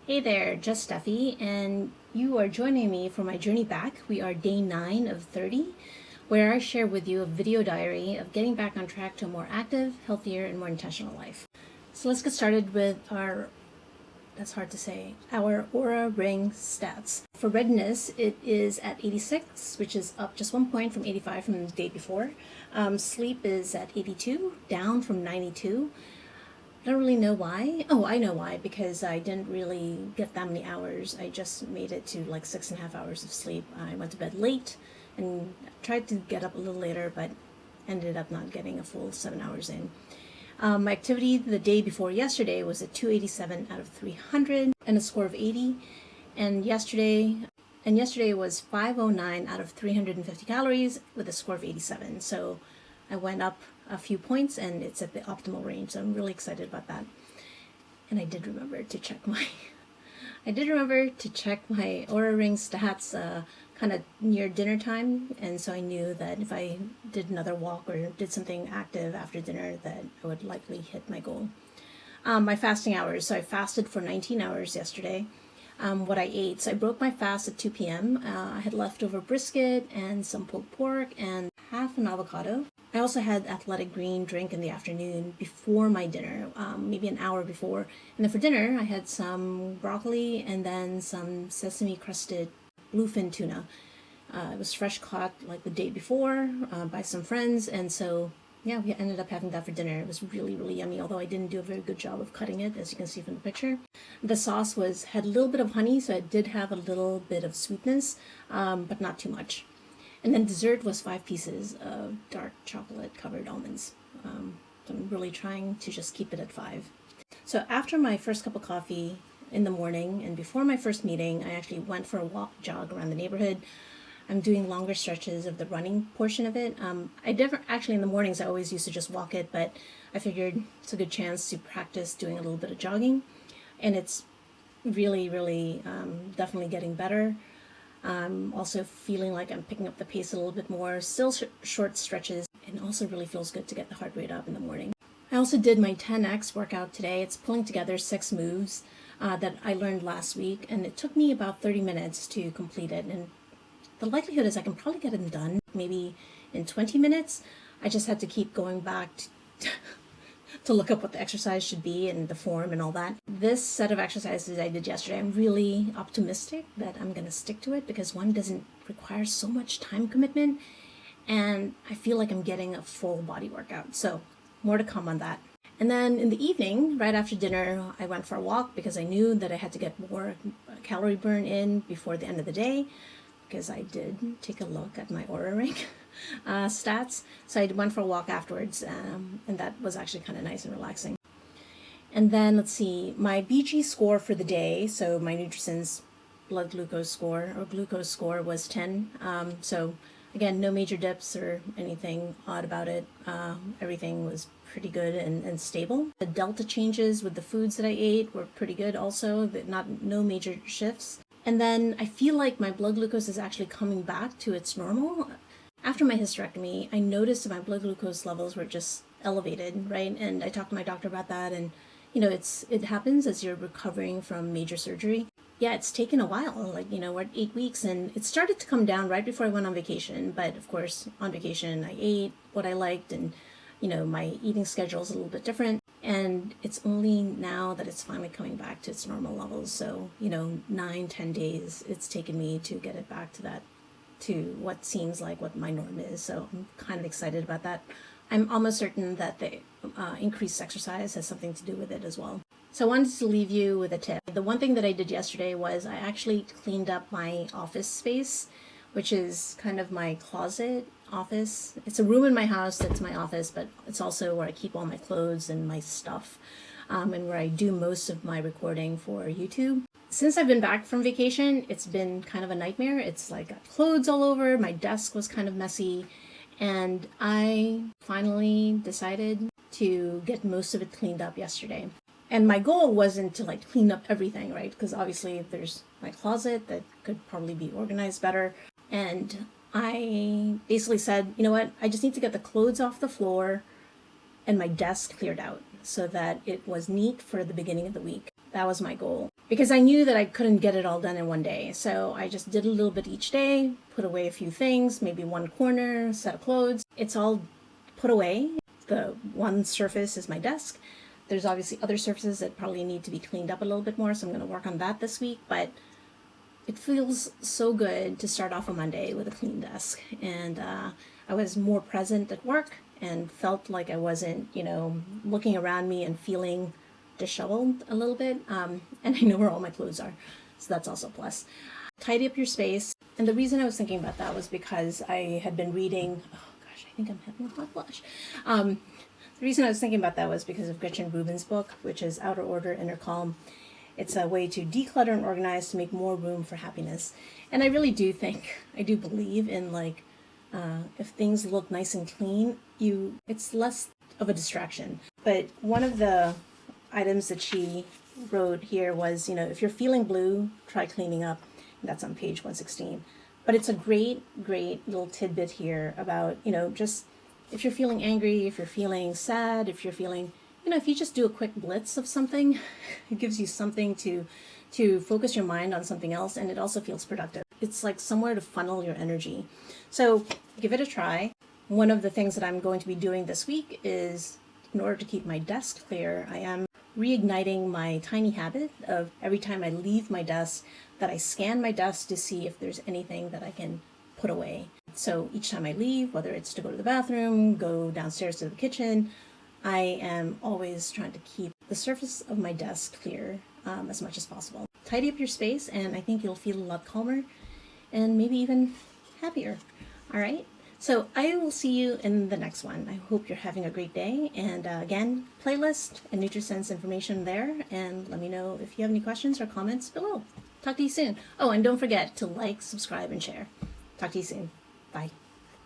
Hey there, just Steffi, and you are joining me for my journey back. We are day 9 of 30, where I share with you a video diary of getting back on track to a more active, healthier, and more intentional life. So let's get started with that's hard to say, our Aura Ring stats. For readiness, it is at 86, which is up just 1 point from 85 from the day before. Sleep is at 82, down from 92. I don't really know why. Oh, I know why, because I didn't really get that many hours. I just made it to like 6.5 hours of sleep. I went to bed late and tried to get up a little later, but ended up not getting a full 7 hours in. My activity the day before yesterday was a 287 out of 300 and a score of 80. And yesterday was 509 out of 350 calories with a score of 87. So I went up a few points and it's at the optimal range. So I'm really excited about that. And I did remember to check my Aura Ring stats kind of near dinner time, and so I knew that if I did another walk or did something active after dinner that I would likely hit my goal. My fasting hours, so I fasted for 19 hours yesterday. What I ate, so I broke my fast at 2 p.m. I had leftover brisket and some pulled pork and half an avocado. I also had athletic green drink in the afternoon before my dinner, maybe an hour before. And then for dinner, I had some broccoli and then some sesame crusted bluefin tuna. It was fresh caught like the day before by some friends, and so yeah, we ended up having that for dinner. It was really, really yummy, although I didn't do a very good job of cutting it, as you can see from the picture. The sauce had a little bit of honey, so it did have a little bit of sweetness, but not too much. And then dessert was 5 pieces of dark chocolate covered almonds. So I'm really trying to just keep it at 5. So after my first cup of coffee in the morning and before my first meeting, I actually went for a jog around the neighborhood. I'm doing longer stretches of the running portion of it. I never, actually in the mornings, I always used to just walk it, but I figured it's a good chance to practice doing a little bit of jogging. And it's really, really definitely getting better. I'm also feeling like I'm picking up the pace a little bit more, still short stretches, and also really feels good to get the heart rate up in the morning. I also did my 10x workout today. It's pulling together 6 moves that I learned last week, and it took me about 30 minutes to complete it. And the likelihood is I can probably get them done maybe in 20 minutes. I just had to keep going back to look up what the exercise should be and the form and all that. This set of exercises I did yesterday, I'm really optimistic that I'm going to stick to it because one doesn't require so much time commitment, and I feel like I'm getting a full body workout. So more to come on that. And then in the evening, right after dinner, I went for a walk because I knew that I had to get more calorie burn in before the end of the day, because I did take a look at my Aura Ring stats. So I went for a walk afterwards, and that was actually kind of nice and relaxing. And then let's see, my BG score for the day, so my Nutrisens blood glucose score or glucose score was 10. So again, no major dips or anything odd about it. Everything was pretty good and stable. The delta changes with the foods that I ate were pretty good also, no major shifts. And then I feel like my blood glucose is actually coming back to its normal. After my hysterectomy, I noticed that my blood glucose levels were just elevated, right? And I talked to my doctor about that, and it happens as you're recovering from major surgery. Yeah, it's taken a while, we're at 8 weeks, and it started to come down right before I went on vacation. But of course, on vacation, I ate what I liked, and my eating schedule is a little bit different. And it's only now that it's finally coming back to its normal levels. So, 9-10 days it's taken me to get it back to what seems like what my norm is. So I'm kind of excited about that. I'm almost certain that the increased exercise has something to do with it as well. So I wanted to leave you with a tip. The one thing that I did yesterday was I actually cleaned up my office space, which is kind of my closet office. It's a room in my house that's my office, but it's also where I keep all my clothes and my stuff, and where I do most of my recording for YouTube. Since I've been back from vacation, it's been kind of a nightmare. It's like got clothes all over, my desk was kind of messy, and I finally decided to get most of it cleaned up yesterday. And my goal wasn't to clean up everything, right? Because obviously there's my closet that could probably be organized better. And I basically said, you know what, I just need to get the clothes off the floor and my desk cleared out so that it was neat for the beginning of the week. That was my goal. Because I knew that I couldn't get it all done in one day. So I just did a little bit each day, put away a few things, maybe one corner, set of clothes. It's all put away. The one surface is my desk. There's obviously other surfaces that probably need to be cleaned up a little bit more, so I'm going to work on that this week. But it feels so good to start off a Monday with a clean desk. And I was more present at work and felt like I wasn't, looking around me and feeling disheveled a little bit. And I know where all my clothes are, so that's also a plus. Tidy up your space. And the reason I was thinking about that was because I had been reading, oh gosh, I think I'm having a hot flash. The reason I was thinking about that was because of Gretchen Rubin's book, which is Outer Order, Inner Calm. It's a way to declutter and organize to make more room for happiness. And I really do think, I do believe in if things look nice and clean, it's less of a distraction. But one of the items that she wrote here was, if you're feeling blue, try cleaning up. That's on page 116. But it's a great, great little tidbit here about, just if you're feeling angry, if you're feeling sad, if you're feeling, if you just do a quick blitz of something, it gives you something to focus your mind on something else, and it also feels productive. It's like somewhere to funnel your energy. So give it a try. One of the things that I'm going to be doing this week is, in order to keep my desk clear, I am reigniting my tiny habit of every time I leave my desk that I scan my desk to see if there's anything that I can put away. So each time I leave, whether it's to go to the bathroom, go downstairs to the kitchen, I am always trying to keep the surface of my desk clear as much as possible. Tidy up your space, and I think you'll feel a lot calmer and maybe even happier. All right? So I will see you in the next one. I hope you're having a great day. And again, playlist and NutriSense information there. And let me know if you have any questions or comments below. Talk to you soon. Oh, and don't forget to like, subscribe, and share. Talk to you soon. Bye.